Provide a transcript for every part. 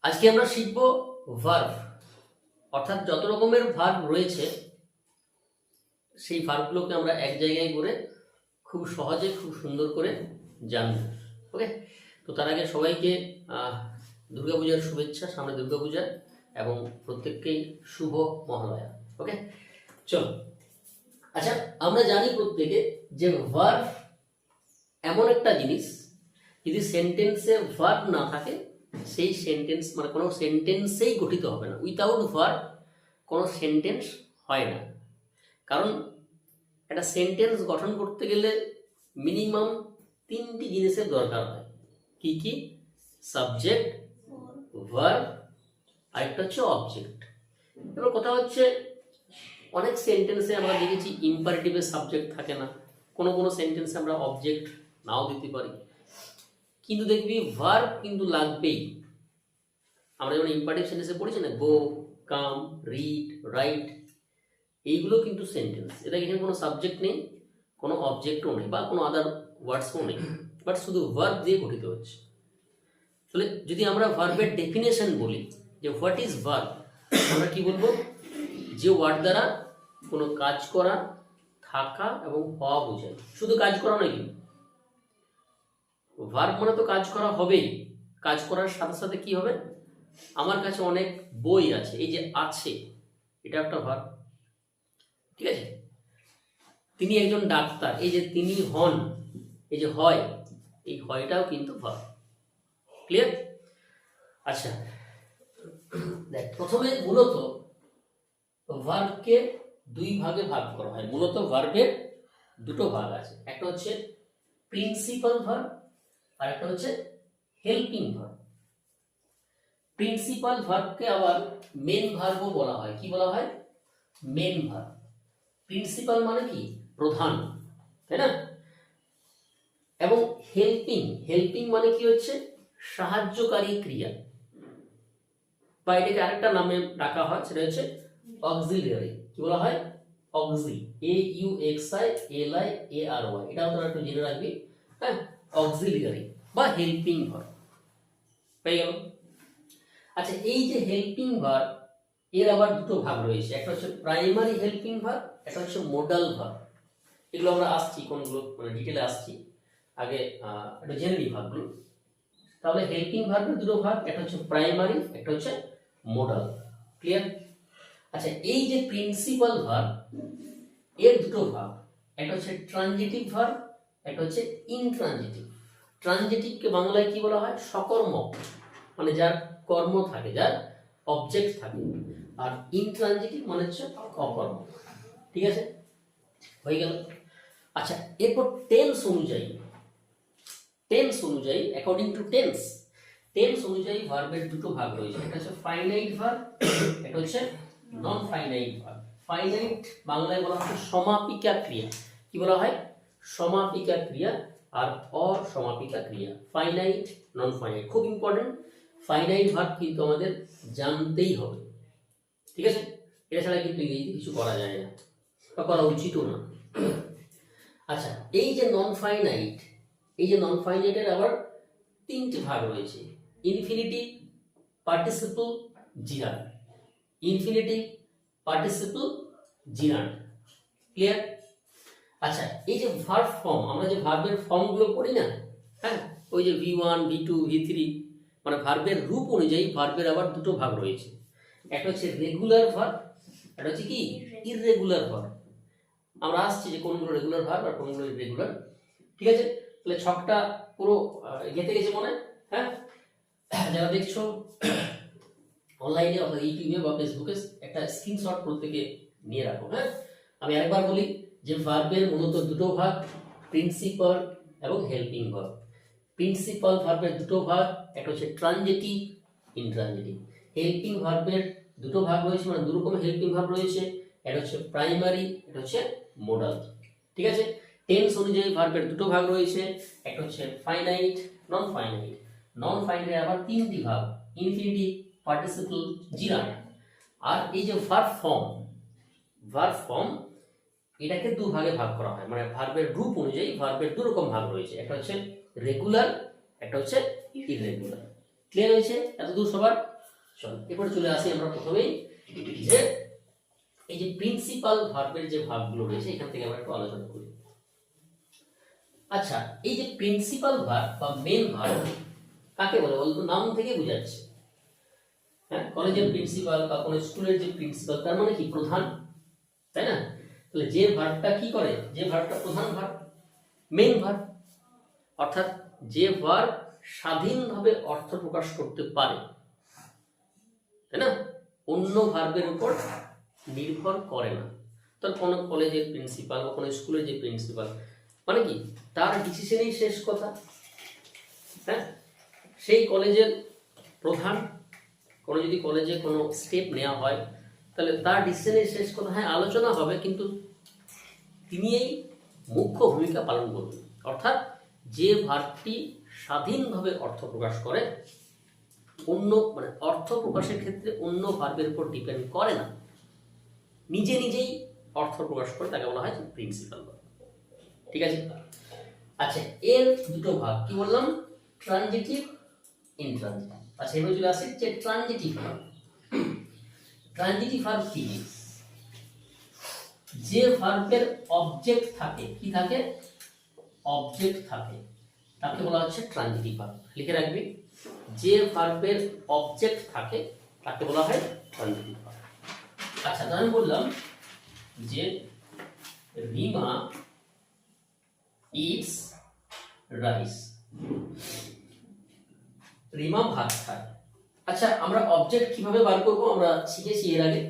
আজকে আমরা শিখব ভার্ব, অর্থাৎ যত রকমের ভার্ব রয়েছে সেই ভার্বগুলোকে আমরা এক জায়গায় করে খুব সহজে খুব সুন্দর করে জানব। ওকে, তো তার আগে সবাইকে দুর্গাপূজার শুভেচ্ছা, সামনে দুর্গাপূজা এবং প্রত্যেককেই শুভ মহালয়া। ওকে, চলো। আচ্ছা, আমরা জানি প্রত্যেকে যে ভার্ব এমন একটা জিনিস, যদি সেন্টেন্সে ভার্ব না থাকে সেই সেন্টেন্স মানে কোনো সেন্টেন্সেই গঠিত হবে না। উইথাউট ভার্ব কোনো সেন্টেন্স হয় না, কারণ একটা সেন্টেন্স গঠন করতে গেলে মিনিমাম তিনটি জিনিসের দরকার হয়। কি কি? সাবজেক্ট, ভার্ব, আরেকটা হচ্ছে অবজেক্ট। এবার কথা হচ্ছে অনেক সেন্টেন্সে আমরা দেখেছি ইম্পারেটিভের সাবজেক্ট থাকে না, কোনো কোনো সেন্টেন্সে আমরা অবজেক্ট নাও দিতে পারি, কিন্তু দেখবি ভার্ব কিন্তু লাগবেই। আমরা যেমন ইম্পারেটিভ সেন্টেন্সে পড়েছি না, গো, কাম, রিড, রাইট, এইগুলো কিন্তু সেন্টেন্স। এটা এখানে কোনো সাবজেক্ট নেই, কোনো অবজেক্টও নেই বা কোনো আদার ওয়ার্ডসও নেই, বাট শুধু ভার্ব দিয়ে গঠিত হচ্ছে। তাহলে যদি আমরা ভার্বের ডেফিনেশন বলি যে হোয়াট ইজ ভার্ব, আমরা কি বলবো? যে ওয়ার্ড দ্বারা কোনো কাজ করা, থাকা এবং হওয়া বোঝায়। শুধু কাজ করা নয়, কিন্তু ভার্ব মানে তো কাজ করা হবেই। কাজ করার সাথে সাথে কি হবে? আমার কাছে অনেক বই আছে, এই যে আছে, এটা একটা ভার্ব। ঠিক আছে? তিনি একজন ডাক্তার, এই যে তিনি হন, এই যে হয়, এই হয়টাও কিন্তু ভার্ব। ক্লিয়ার? আচ্ছা, দেখ, প্রথমে মূলত ভার্বকে দুই ভাগে ভাগ করা হয়। মূলত ভার্বের দুটো ভাগ আছে, একটা হচ্ছে প্রিন্সিপাল ভার্ব আর একটা হচ্ছে হেল্পিং ভার্ব। প্রিন্সিপাল ভার্বকে আবার মেন ভার্বও বলা হয়। কি বলা হয়? Main verb. প্রিন্সিপাল মানে কি? প্রধান, তাই না? এবং হেল্পিং, হেল্পিং মানে কি হচ্ছে? সাহায্যকারী ক্রিয়া, বা এটাকে আরেকটা নামে ডাকা হয়, সেটা হচ্ছে অক্সিলিয়ারি। কি বলা হয়? Oxy, AUXILIARY। এটাও তোরা একটু জেনে রাখবি। হ্যাঁ, অক্সিলিয়ারি বা হেল্পিং ভার্ব পেয়ে গেল। আচ্ছা, এই যে হেল্পিং ভার্ব, এর আবার দুটো ভাগ রয়েছে, একটা হচ্ছে প্রাইমারি হেল্পিং ভার্ব, একটা হচ্ছে মোডাল ভার্ব। এগুলো আমরা আসছি, কোনগুলো মানে ডিটেলে আসছি, আগে একটা জেনে নিই ভাগগুলো। তাহলে হেল্পিং ভার্বের দুটো ভাগ, একটা হচ্ছে প্রাইমারি, একটা হচ্ছে মোডাল। ক্লিয়ার? আচ্ছা, এই যে প্রিন্সিপাল ভার্ব, এর দুটো ভাগ, একটা হচ্ছে ট্রানজিটিভ ভার্ব, একটা হচ্ছে ইনট্রানজিটিভ। ট্রানজিটিভকে বাংলায় কি বলা হয়? সকর্মক, মানে যার কর্ম থাকে, যার অবজেক্ট থাকে। আর ইনট্রানজিটিভ মানে হচ্ছে অকর্ম। ঠিক আছে, হয়ে গেল। আচ্ছা, এরপর টেন্স অনুযায়ী, অ্যাকর্ডিং টু টেন্স অনুযায়ী ভার্বের দুটো ভাগ রয়েছে, একটা হচ্ছে ফাইনাইট ভার্ব, একটা হচ্ছে নন ফাইনাইট ভার্ব। ফাইনাইট বাংলায় বলা হয় সমাপিকা ক্রিয়া। কি বলা হয়? সমাপিকা ক্রিয়া আর অসমাপিকা ক্রিয়া। ফাইনাইট, নন ফাইনাইট, খুব ইম্পর্টেন্ট। ফাইনাইট ভার্ব কিন্তু আমাদের জানতেই হবে, ঠিক আছে? এটা ছাড়া কিন্তু ইংরেজিতে কিছু করা যায় না বা করা উচিতও না। আচ্ছা, এই যে নন ফাইনাইটের আবার তিনটি ভাগ রয়েছে: infinitive, participle, জিরান্ড। Infinitive, participle, জিরান্ড। Clear? আচ্ছা, এই যে ভার্ব ফর্ম, আমরা যে ভার্বের ফর্মগুলো পড়ি না, হ্যাঁ, ওই যে V1, V2, V3, মানে ভার্বের রূপ অনুযায়ী ভার্বের আবার দুটো ভাগ রয়েছে, একটা হচ্ছে রেগুলার ভার্ব, একটা হচ্ছে কি ইররেগুলার ভার্ব। আমরা আসছি যে কোনগুলো রেগুলার ভার্ব আর কোনগুলো ইররেগুলার। ঠিক আছে? তাহলে ছকটা পুরো গেঁথে গেছে মনে? হ্যাঁ, যারা দেখছো অনলাইনে অথবা ইউটিউবে বা ফেসবুকে, একটা স্ক্রিনশট প্রত্যেকে নিয়ে রাখো। হ্যাঁ, আমি আরেকবার বলি যে ভার্বের মূলত দুটো ভাগ, প্রিন্সিপাল এবং হেল্পিং ভার্ব। প্রিন্সিপাল ভার্বের দুটো ভাগ, একটা হচ্ছে ট্রানজিটিভ, ইনট্রানজিটিভ। হেল্পিং ভার্বের দুটো ভাগ রয়েছে, মানে দু রকমের হেল্পিং ভার্ব রয়েছে, একটা হচ্ছে প্রাইমারি, একটা হচ্ছে মোডাল। ঠিক আছে? টেন্স অনুযায়ী ভার্বের দুটো ভাগ রয়েছে, একটা হচ্ছে finite, non finite. Non finite আবার তিনটি ভাগ: ইনফিনিটিভ, পার্টিসিপল, জিরান্ড। আর এই যে ভার্ব ফর্ম, এটাকে দু ভাগে ভাগ করা হয়, মানে ভার্বের রূপ অনুযায়ী ভার্বের দু রকম ভাগ রয়েছে, একটা হচ্ছে রেগুলার, একটা হচ্ছে ইররেগুলার। ক্লিয়ার হয়েছে এতদূর সবার? চলো এরপরে চলে আসি আমরা প্রথমেই যে এই যে প্রিন্সিপাল ভার্বের যে ভাগগুলো রয়েছে এখান থেকে আমরা একটু আলোচনা করি। আচ্ছা, এই যে প্রিন্সিপাল ভার্ব বা মেন ভার্ব কাকে বলে বলতো? নাম থেকে বোঝাচ্ছে। হ্যাঁ, কলেজের প্রিন্সিপাল বা কোনো স্কুলের যে প্রিন্সিপাল তার মানে কি? প্রধান, তাই না? তাহলে যে ভার্বটা কি করে, যে ভার্বটা প্রধান ভার্ব, মেন ভার্ব, অর্থাৎ যে ভার্ব স্বাধীনভাবে অর্থ প্রকাশ করতে পারে, তাই না, অন্য ভার্বের উপর নির্ভর করে না। তো কোনো কলেজের প্রিন্সিপাল বা কোনো স্কুলের যে প্রিন্সিপাল মানে কি? তার ডিসিশনেই শেষ কথা। হ্যাঁ, সেই কলেজের প্রধান, কোনো যদি কলেজে কোনো স্টেপ নেওয়া হয় তাহলে তার ডিসিশনেই শেষ কথা। হ্যাঁ, আলোচনা হবে কিন্তু তিনি এই মুখ্য ভূমিকা পালন করবেন। অর্থাৎ যে ভার্বটি স্বাধীনভাবে অর্থ প্রকাশ করে, অন্য মানে অর্থ প্রকাশের ক্ষেত্রে অন্য ভার্বের উপর ডিপেন্ড করে না, নিজে নিজেই অর্থ প্রকাশ করে, তাকে বলা হয় প্রিন্সিপাল ভার্ব। ঠিক আছে? আচ্ছা, এর দুটো ভাগ কি বললাম? Transitive, intransitive. আচ্ছা, এবার চলে আসি যে ট্রানজিটিভ ভার্ব। ট্রানজিটিভ ভার্ব কি? যে ভার্বের অবজেক্ট থাকে, কি থাকে? অবজেক্ট থাকে, তাকে বলা হচ্ছে ট্রানজিটিভ ভার্ব। লিখে রাখবি, যে ভার্বের অবজেক্ট থাকে তাকে বলা হয় ট্রানজিটিভ ভার্ব। আচ্ছা, আমি বললাম যে রিমা ইটস রাইস, রিমা ভাত খায়। আচ্ছা, আমরা অবজেক্ট কিভাবে বার করব? আমরা শিখেছি এর আগে।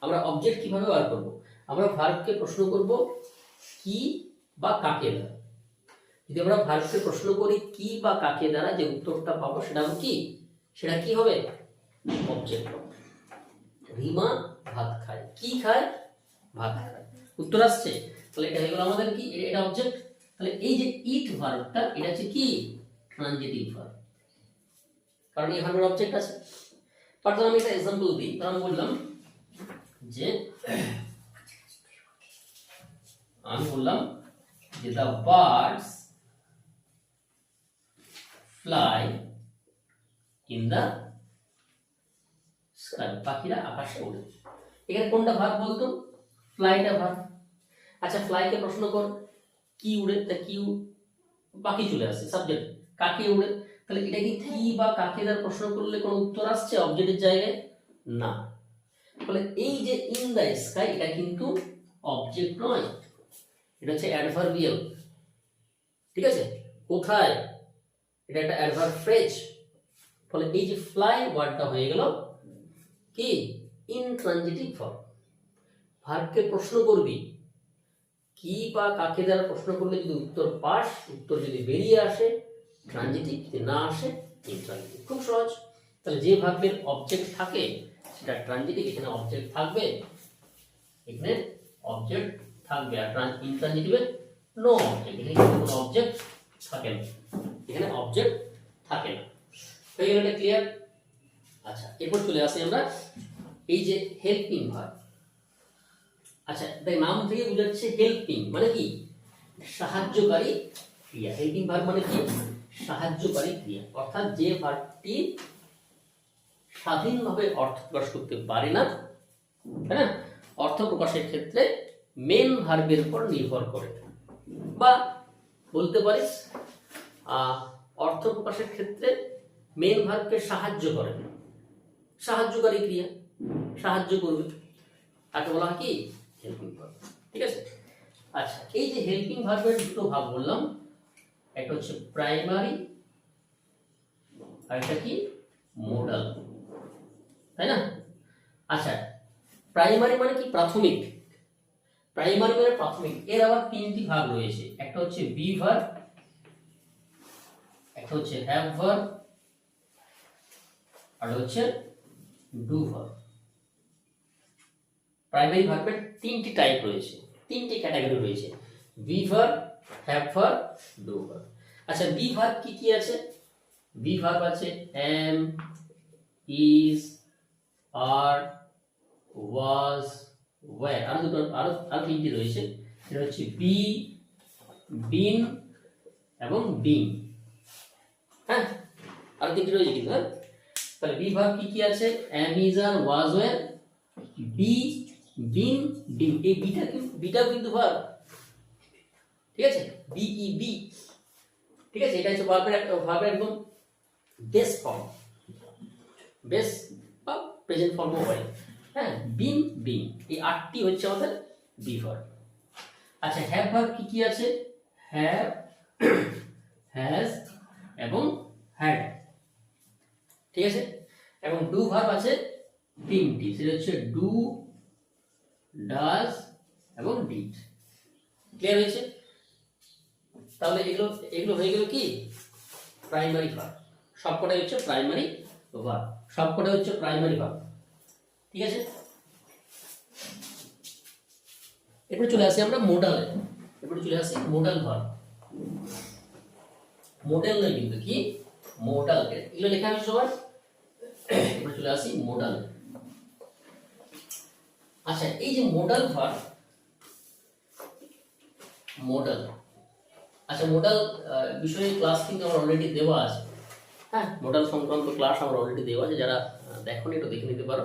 আমরা অবজেক্ট কিভাবে বার করব? আমরা ভার্বকে প্রশ্ন করব কি বা কাকে দ্বারা। যদি আমরা ভার্বকে প্রশ্ন করি কি বা কাকে দ্বারা, যে উত্তরটা পাবো সেটা কি? সেটা কি হবে? অবজেক্ট। রিমা ভাত খায়, কি খায়? ভাত খায়। উত্তর আসছে, তাহলে এটা হয়ে গেল আমাদের কি? এটা অবজেক্ট। তাহলে এই যে ইট ভার্বটা, এটা হচ্ছে কি? ট্রানজিটিভ ভার্ব, কারণ এই ভার্বের অবজেক্ট আছে। তার জন্য আমি একটা एग्जांपल দিই। আমি বললাম যে the birds fly in the sky, পাখিরা আকাশে ওড়ে। এখানে কোনটা ভার্ব বলতো? ফ্লাইটা ভার্ব। আচ্ছা, ফ্লাইকে প্রশ্ন কর কি উড়ে, তা কি পাখি চলে আসে সাবজেক্ট। কাকে উড়ে, তাহলে এটা কি বা কাকে দ্বারা প্রশ্ন করলে কোনো উত্তর আসছে অবজেক্টের জায়গায়? না। তাহলে এই যে ইন দ্য স্কাই, এটা কিন্তু অবজেক্ট নয়, এটা হচ্ছে অ্যাডভার্বিয়াল। ঠিক আছে? কোথায়? এটা একটা অ্যাডভার্ব ফ্রেজ। ফলে এই যে ফ্লাই ওয়ার্ডটা হয়ে গেল কি? Intransitive verb. ভার্বকে প্রশ্ন করবি কি বা কাকে দ্বারা প্রশ্ন করলে যদি উত্তর পাস, উত্তর যদি বেরিয়ে আসে ট্রানজিটিভ, যদি না আসে ইনট্রানজিটিভ। খুব সহজ। তাহলে যে ভার্বের অবজেক্ট থাকে সেটা ট্রানজিটিভ, এখানে অবজেক্ট থাকবে, এখানে অবজেক্ট থাকবে। আর ইনট্রানজিটিভে নো অবজেক্ট, এখানে কোনো অবজেক্ট থাকে না, এখানে অবজেক্ট থাকে না। হয়ে গেল এটা ক্লিয়ার? আচ্ছা, এরপর চলে আসি আমরা এই যে হেল্পিং ভার্ব। আচ্ছা, তাই নাম থেকে বোঝাচ্ছে হেল্পিং মানে কি? সাহায্যকারী ক্রিয়া। হেল্পিং ভার্ব মানে কি? সাহায্যকারী ক্রিয়া। অর্থাৎ যে ভার্বটি স্বাধীনভাবে অর্থ প্রকাশ করতে পারে না, তাই না, অর্থ প্রকাশের ক্ষেত্রে মেন ভার্বের উপর নির্ভর করে, বা বলতে পারিস অর্থ প্রকাশের ক্ষেত্রে মেন ভার্বকে সাহায্য করে, সাহায্যকারী ক্রিয়া, সাহায্য করবে, তাকে বলা হয় কি? Helping verb. ঠিক আছে? আচ্ছা, এই যে হেল্পিং ভার্বের দুটো ভাগ বললাম, একটা হচ্ছে প্রাইমারি আর একটা কি? মোডাল, তাই না? আচ্ছা, প্রাইমারি মানে কি? প্রাথমিক। প্রাইমারি মানে প্রাথমিক। এর আবার তিনটি ভাগ রয়েছে, একটা হচ্ছে বি ভার্ব, একটা হচ্ছে হ্যাভ ভার্ব, আর হচ্ছে ডু ভার্ব। প্রাইমারি ভার্বের তিনটি টাইপ রয়েছে, তিনটি ক্যাটাগরি রয়েছে, be verb, have verb, do verb. আচ্ছা, বি ভার্ব কি কি আছে? বি ভার্ব আছে am, is, are, was, were, আরো দুটো আরো তিনটি রয়েছে, সেটা হচ্ছে be, been এবং being। হ্যাঁ, আরো তিনটি রয়েছে কিন্তু। হ্যাঁ, তাহলে বি ভার্ব কি কি আছে? am, is, are, was, were, be, been, been। এই বিটাও কিন্তু ভার্ব, ঠিক আছে? বি ই বি, ঠিক আছে? এটা হচ্ছে ভার্বের একদম বেস ফর্ম, বেস বা প্রেজেন্ট ফর্ম হয়। হ্যাঁ, বিন বিন, এই 8টি হচ্ছে আমাদের বি ভার্ব। আচ্ছা, হ্যাভ ভার্ব কি কি আছে? হ্যাভ, হ্যাজ এবং হ্যাড, ঠিক আছে? এবং ডু ভার্ব আছে 3টি, সেটা হচ্ছে ডু, ডাজ এবং ডিড। ক্লিয়ার হয়েছে? তাহলে এগুলো হয়ে গেল কি? Primary verb. সবকটাই হচ্ছে প্রাইমারি ভার্ব, সবকটাই হচ্ছে প্রাইমারি ভার্ব, ঠিক আছে? এরপরে চলে আসি আমরা মোডালে। এরপরে চলে আসি মোডাল ভার্ব। মোডাল নয় কিন্তু, কি মোডাল, এগুলো লেখা আছে সবার। এরপরে চলে আসি মোডাল। আচ্ছা, এই যে মোডাল ভার্ব, মোডাল, আচ্ছা মোডাল বিষয়ে ক্লাস কিন্তু আমার অলরেডি দেওয়া আছে। হ্যাঁ, মোডাল সংক্রান্ত ক্লাস আমার অলরেডি দেওয়া আছে, যারা দেখোনি একটু দেখে নিতে পারো।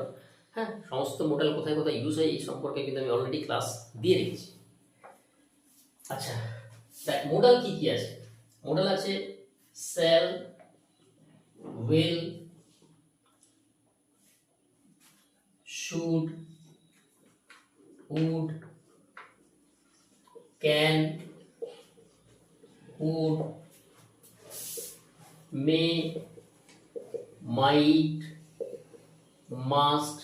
হ্যাঁ, সমস্ত মোডাল কোথায় কোথায় ইউজ হয় এই সম্পর্কে কিন্তু আমি অলরেডি ক্লাস দিয়ে রেখেছি। আচ্ছা, দেখ মোডাল কি কি আছে? মোডাল আছে shall, will, should, would, can, would, may, might, must,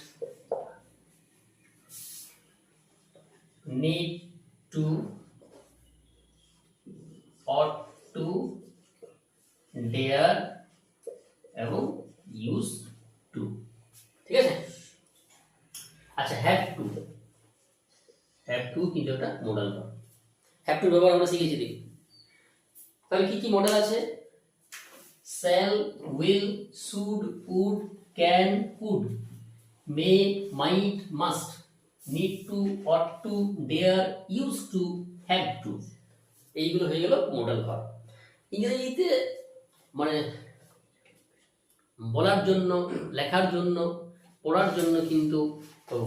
need to, ought to, dare এবং ইউজ টু, ঠিক আছে? আচ্ছা, হ্যাভ টু, হ্যাভ টু কিন্তু একটা মোডাল ভার্ব। হ্যাভ টু ব্যবহার আমরা শিখেছি, দেখি তাহলে কি কি মডেল আছে? Shall, will, should, would, can, could, may, might, must, need to, ought to, dare, use to, have to. এইগুলো হয়ে গেল মডেল ভার্ব। ইংরেজিতে মানে বলার জন্য, লেখার জন্য, পড়ার জন্য কিন্তু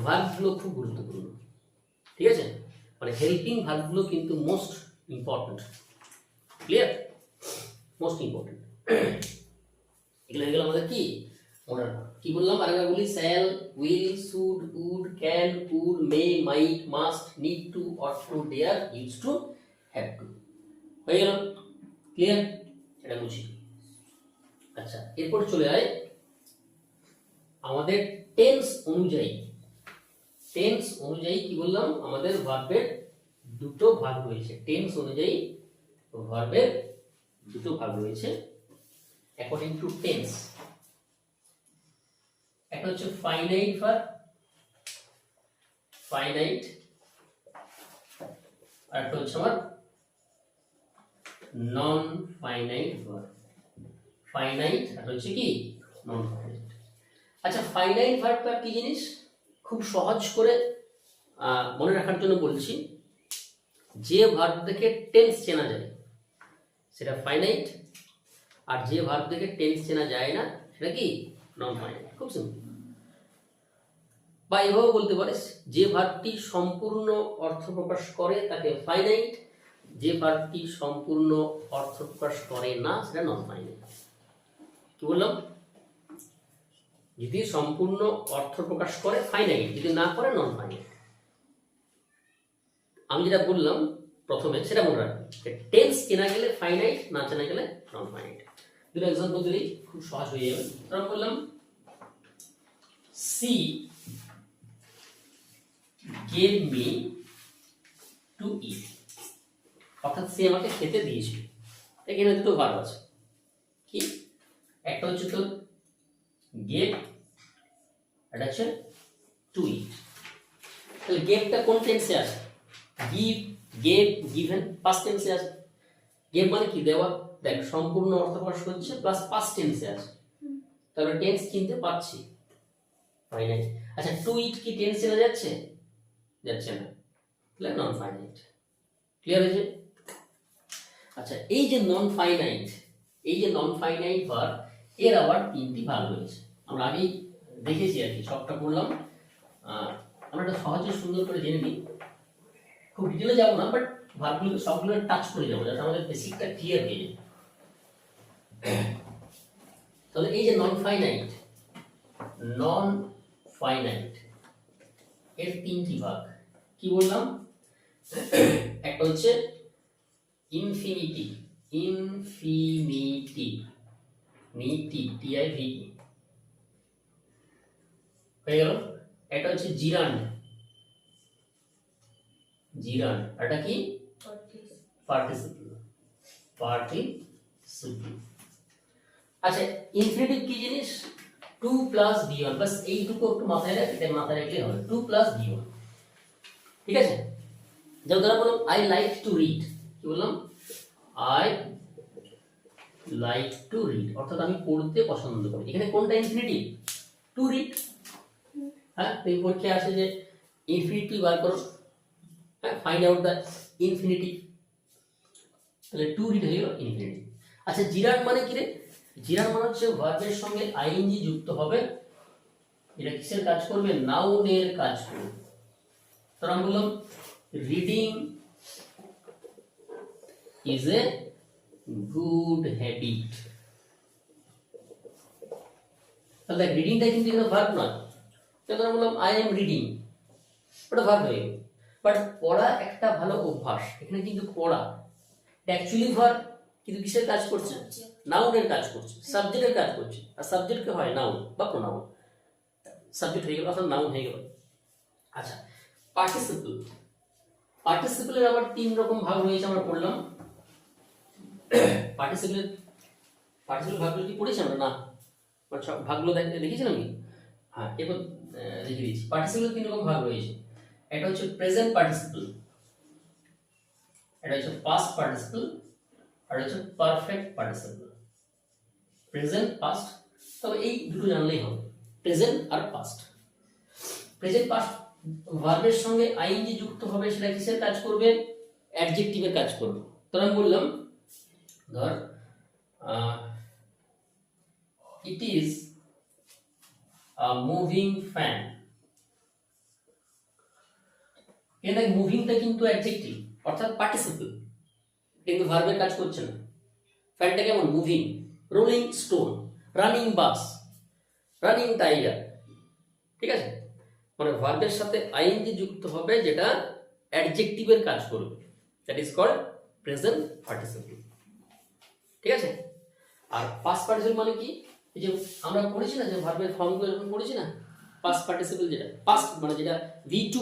ভার্বগুলো খুব গুরুত্বপূর্ণ, ঠিক আছে? মানে হেল্পিং ভার্বগুলো কিন্তু most important. Clear? Most important. এগুলো হয়ে গেল আমাদের কি মডাল ভার্ব। কি বললাম আরেকবার বলি? Shall, will, should, would, can, could, may, might, must, need to, ought to, dare, use to, have to. হয়ে গেল? ক্লিয়ার? এটা বুঝি। আচ্ছা, এরপর চলে আয় আমাদের টেন্স অনুযায়ী। টেন্স অনুযায়ী কি বললাম? আমাদের ভার্বের দুটো ভাগ রয়েছে। টেন্স অনুযায়ী ভার্বের দুটো ভাগ রয়েছে অ্যাকর্ডিং টু টেন্স। একটা হচ্ছে ফাইনাইট ভার্ব, ফাইনাইট, আর একটা হচ্ছে আমার নন ফাইনাইট ভার্ব। ফাইনাইট আর হচ্ছে কি নন ফাইনাইট। আচ্ছা, ফাইনাইট ভার্বটা কি জিনিস? খুব সহজ করে মনে রাখার জন্য বলছি, যে ভার্ব থেকে টেন্স চেনা যায় সেটা ফাইনাইট, আর যে ভার্ব থেকে টেন্স চেনা যায় না সেটা কি নন ফাইনাইট। খুব সিম্পল। বা এভাবে বলতে পারিস, যে ভার্বটি সম্পূর্ণ অর্থ প্রকাশ করে তাকে ফাইনাইট, যে ভার্বটি সম্পূর্ণ অর্থ প্রকাশ করে না সেটা নন ফাইনাইট। কি বললাম? যদি সম্পূর্ণ অর্থ প্রকাশ করে ফাইনাইট, যদি না করে নন ফাইনাইট। আমি যেটা বললাম প্রথমে সেটা মনে রাখবেন, টেন্স চেনা গেলে ফাইনাইট, না চেনা গেলে নন ফাইনাইট। দুটো এক্সাম্পল দিলেই খুব সহজ হয়ে যাবে। আমি বললাম সি গেভ মি টু ইট, অর্থাৎ সে আমাকে খেতে দিয়েছিল। এখানে দুটো ভার্ব আছে, কি একটা হচ্ছে তো গেভ, এটা হচ্ছে টু ইট। তাহলে গেভটা কোন টেন্সে আছে? গিভ, গেভ, গিভেন পাস্ট টেন্সে আছে। গেভ মানে কি? দেওয়া। দেখ, সম্পূর্ণ অর্থ প্রকাশ করছে প্লাস পাস্ট টেন্সে আছে, তাহলে টেন্স চিনতে পারছি ফাইনাইট। আচ্ছা, টু ইট কি টেন্স চেনা যাচ্ছে? যাচ্ছে না, তাহলে নন ফাইনাইট। ক্লিয়ার হয়েছে? আচ্ছা, এই যে নন ফাইনাইট, এই যে নন ফাইনাইট ভার্ব, এর আবার তিনটি ভাগ রয়েছে। আমরা আগেই দেখেছি আর কি, সবটা করলাম। আমরা একটা সহজে সুন্দর করে জেনে নিই, খুব ডিটেলে যাবো না, বাট ভার্বগুলো সবগুলো টাচ করে যাবো যাতে আমাদের বেসিকটা ক্লিয়ার হয়ে যায়। তাহলে এই যে নন ফাইনাইট এর তিনটি ভাগ কি বললাম? একটা হচ্ছে ইনফিনিটি টিআইভি হয়ে গেল। একটা হচ্ছে জিরান্ড, এটা কি? পার্টিসিপল। আচ্ছা, ইনফিনিটিভ কি জিনিস? 2 প্লাস b1, বাস এইটুকু একটু মাথায় রাখ, এটা মাথায় রাখলেই হবে, 2 প্লাস b1। ঠিক আছে? যেমন ধরো বললাম আই লাইক টু রিড, কি বললাম? আই লাইক টু রিড, অর্থাৎ আমি পড়তে পছন্দ করি। এখানে কোনটা ইনফিনিটিভ? To read. হ্যাঁ, এই পরীক্ষায় আসে যে ইনফিনিটিভ বার করো, হ্যাঁ, ফাইন্ড আউট দ্য ইনফিনিটিভ, তাহলে টু রিড হয়ে গেল ইনফিনিটিভ। আচ্ছা, জিরান্ড মানে কি রে? জিরান্ড মানে হচ্ছে ভার্বের সঙ্গে আইএনজি যুক্ত হবে, এটা কিসের কাজ করবে? নাউনের কাজ করবে। তার আমি বললাম reading is a good habit. তাহলে রিডিংটা কিন্তু এখানে ভার্ব নয়, তাহলে আমি বললাম আই এম রিডিং, ওটা ভার্ব হয়ে গেল। বাট পড়া একটা ভালো অভ্যাস, এখানে কিন্তু পড়া অ্যাকচুয়ালি ভার্ব, কিন্তু কিসের কাজ করছে? নাউনের কাজ করছে, সাবজেক্টের কাজ করছে। আর সাবজেক্টকে হয় নাউন বা প্রোনাউন, সাবজেক্ট হয়ে গেল অর্থাৎ নাউন হয়ে গেল। আচ্ছা, পার্টিসিপলের আবার তিন রকম ভাগ রয়েছে, আমরা পড়লাম। পার্টিসিপল ভাগগুলো কি পড়েছি আমরা? না, সব ভাগগুলো দেখেছিলাম কি? হ্যাঁ, এবার লিখে দিয়েছি। পার্টিসিপলের তিন রকম ভাগ রয়েছে। একটা হচ্ছে প্রেজেন্ট পার্টিসিপল, এটা হচ্ছে পাস্ট পার্টিসিপল, আর হচ্ছে পারফেক্ট পার্টিসিপল। প্রেজেন্ট, পাস্ট, তবে এই দুটো জানলেই হবে, প্রেজেন্ট আর পাস্ট। প্রেজেন্ট পাস্ট ভার্বের সঙ্গে আইএনজি যুক্ত হবে, সেটা কিসের কাজ করবে? অ্যাডজেক্টিভের কাজ করবে। তো আমি বললাম ধর it is a moving fan, এখানে মুভিংটা কিন্তু অ্যাডজেক্টিভ অর্থাৎ পার্টিসিপল, কিন্তু ভার্বের কাজ করছে না। ফ্যানটা কেমন? Moving. Rolling stone, running bus, running tiger. ঠিক আছে, মানে ভার্বের সাথে আইএনজি যুক্ত হবে, যেটা অ্যাডজেক্টিভের কাজ করবে, that is called present participle. ঠিক আছে? আর পাস্ট পার্টিসিপল মানে কি? এই যে আমরা পড়েছি না যে ভার্বের ফর্মগুলো যখন পড়েছি না, পাস্ট পার্টিসিপল যেটা পাস্ট মানে যেটা V2,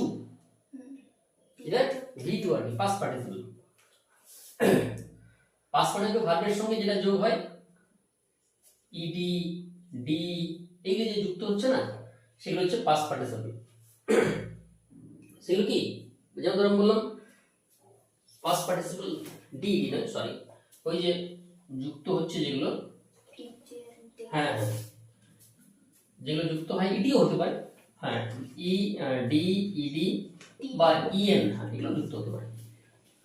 এটা V2 আর কি পাস্ট পার্টিসিপল। পাস্ট পার্টিসিপল ভার্বের সঙ্গে যেটা যোগ হয়, ইডি, ডি, এইগুলো যে যুক্ত হচ্ছে না, সেগুলো হচ্ছে পাস্ট পার্টিসিপল। সেগুলো কি? যেমন ধরুন বললাম পাস্ট পার্টিসিপল ডি, নয় সরি, ওই যে যুক্ত হচ্ছে যেগুলো, হ্যাঁ হ্যাঁ, যেগুলো যুক্ত হয়, ইডিও হতে পারে, হ্যাঁ, ই ডি, ইডি বা ইএন, হ্যাঁ, এগুলো যুক্ত হতে পারে,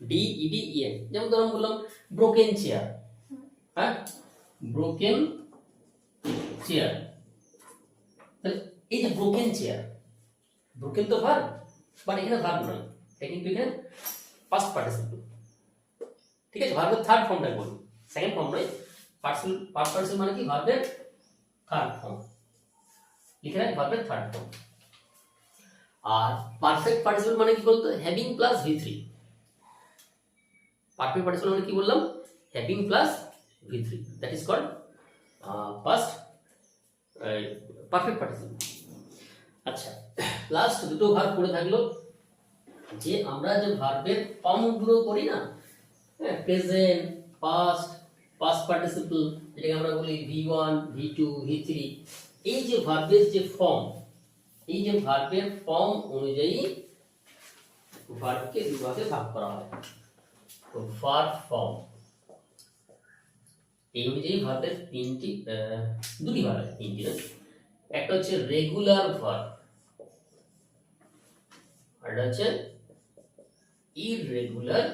ডি, ইডি, ইএন। যেমন ধরুন বললাম ব্রোকেন চেয়ার, হ্যাঁ, ব্রোকেন চেয়ার। এই যে ব্রোকেন চেয়ার, ব্রোকেন তো ভার্ব, বাট এখানে ভার্ব নয়, এটা কিন্তু এখানে পাস্ট পার্টিসিপল। ঠিক আছে, ভার্বের থার্ড ফর্মটা বলি, সেকেন্ড ফর্ম নয়। পাস্ট পার্টিসিপল মানে কি? ভার্বের থার্ড ফর্ম, লিখে রাখ, ভার্বের থার্ড ফর্ম। আর পারফেক্ট পার্টিসিপল মানে কি বলতো? Having plus V3। Perfect participle মানে কি বললাম? Having plus V3, that is called past perfect participle. আচ্ছা, লাস্ট দুটো ভার্ব পড়ে থাকলো, যে আমরা যে ভার্বের ফর্মগুলো করি না, হ্যাঁ, প্রেজেন্ট, পাস্ট, পাস্ট পার্টিসিপল, যেটাকে আমরা বলি V1, V2, V3, এই যে ভার্বের যে ফর্ম, এই যে ভার্বের ফর্ম অনুযায়ী ভার্বকে দুভাগে ভাগ করা হয়। তো ভার্ব ফর্ম এই অনুযায়ী ভার্বের দুটি ভাগ আছে, তিনটি না। একটা হচ্ছে রেগুলার ভার্ব, আর একটা হচ্ছে ইররেগুলার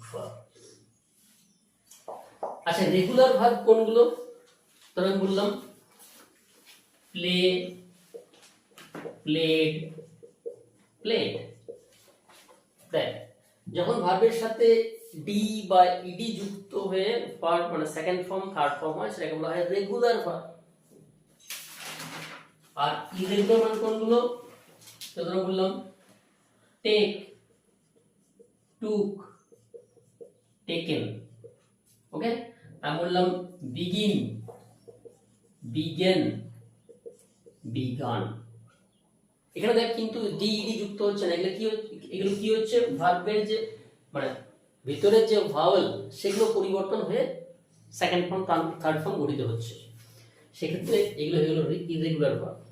ভার্ব। আচ্ছা, রেগুলার ভার্ব কোনগুলো? তবে আমি বললাম প্লে, প্লেড, প্লেট। দেখ, যখন ভার্বের সাথে ডি বা ইডি যুক্ত হয়ে ভার্ব মানে সেকেন্ড ফর্ম থার্ড ফর্ম হয় সেটাকে বলা হয় রেগুলার ভার্ব। আর ইরেগুলার মানে কোনগুলো? যেগুলো বললাম, টেক, টুক, টেকেন। ওকে, আমি বললাম বিগিন, বিগেন, বিগান। এখানে দেখ কিন্তু ডি ইডি যুক্ত হচ্ছে না। এগুলো কি হচ্ছে? ভার্বের যে মানে ভিতরের যে ভাওয়েল সেগুলো পরিবর্তন হয়ে সেকেন্ড ফর্ম থার্ড ফর্ম গঠিত হচ্ছে। সেক্ষেত্রে এগুলো হয়ে গেল ইরেগুলার ভার্ব।